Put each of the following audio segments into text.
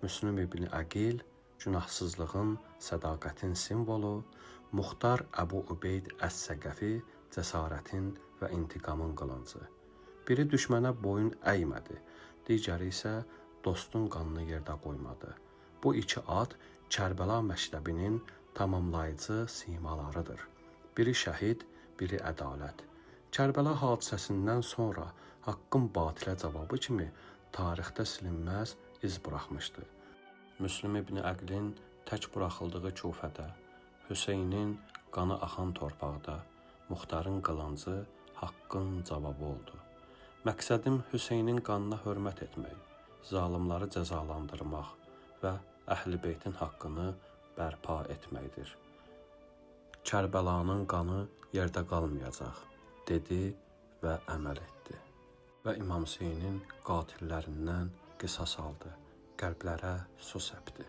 Müslüm ibn Əqil, günahsızlığın, sədaqətin simvolu, Muxtar Əbu Ubeyd Əs-Səqəfi, cəsarətin və intiqamın qılıncı. Biri düşmənə boyun əymədi, digəri isə dostun qanını yerdə qoymadı. Bu iki ad Kərbəla məktəbinin tamamlayıcı simalarıdır. Biri şəhid, biri ədalət. Kərbəla hadisəsindən sonra haqqın batilə cavabı kimi tarixdə silinməz iz buraxmışdı. Müslüm ibn Əqilin tək buraxıldığı Kufədə, Hüseynin qanı axan torpaqda, Muxtarın qılıncı haqqın cavabı oldu. Məqsədim Hüseynin qanına hörmət etmək, zalimları cəzalandırmaq və Əhl-i Beytin haqqını bərpa etməkdir. Kərbəlanın qanı yerdə qalmayacaq, dedi və əməl etdi. Və İmam Hüseynin qatillərindən qisas aldı, qəlblərə su səpdi.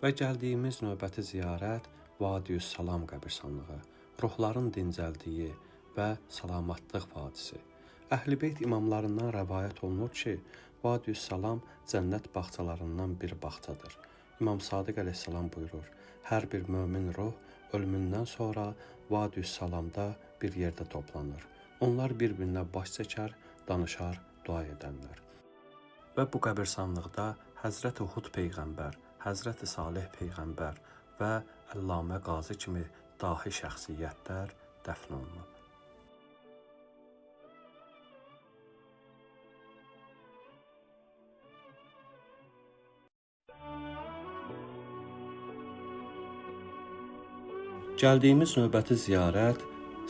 Və gəldiyimiz növbəti ziyarət Vadi-üs-Salam qəbirstanlığı, ruhların dincəldiyi və salamatlıq vadisi. Əhl-i Beyt imamlarından rəvayət olunur ki, Vadi-üs-Salam cənnət bağçalarından bir bağçadır. İmam Sadiq əleyhissalam buyurur, hər bir mömin ruh ölümündən sonra Vadi-üs-Salamda bir yerdə toplanır. Onlar bir-birinə baş çəkər, danışar, dua edərlər. Və bu qəbirstanlıqda Həzrəti Hud Peyğəmbər, Həzrəti Salih Peyğəmbər və Əllamə Qazi kimi dahi şəxsiyyətlər dəfn olunub. Gəldiyimiz növbəti ziyarət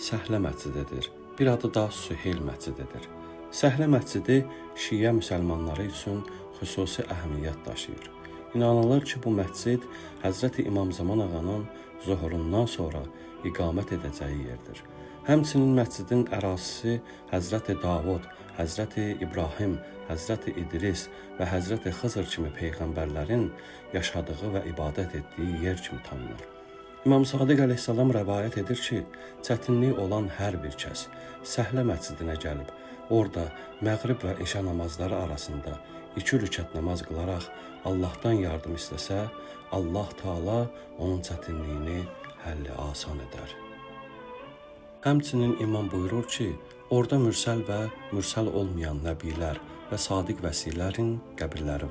Səhlə məscididir. Bir adı da Süheyl məscididir. Səhlə məscidi Şiə müsəlmanları üçün xüsusi əhəmiyyət daşıyır. İnanılır ki, bu məscid Həzrəti İmam Zaman ağanın zuhurundan sonra iqamət edəcəyi yerdir. Həmçinin məscidin ərazisi Həzrəti Davud, Həzrəti İbrahim, Həzrəti İdris və Həzrəti Xızır kimi peyğəmbərlərin yaşadığı və ibadət etdiyi yer kimi tanınır. İmam Sadiq əleyhissalam rəvayət edir ki, çətinliyi olan hər bir kəs Səhlə məscidinə gəlib, orada məğrib və işə namazları arasında 2 rükət namaz qılaraq Allahdan yardım istəsə, Allah Taala onun çətinliyini həlli asan edər. Həmçinin imam buyurur ki, orada mürsəl və mürsəl olmayan nəbilər və sadiq vəsilərin qəbirləri var.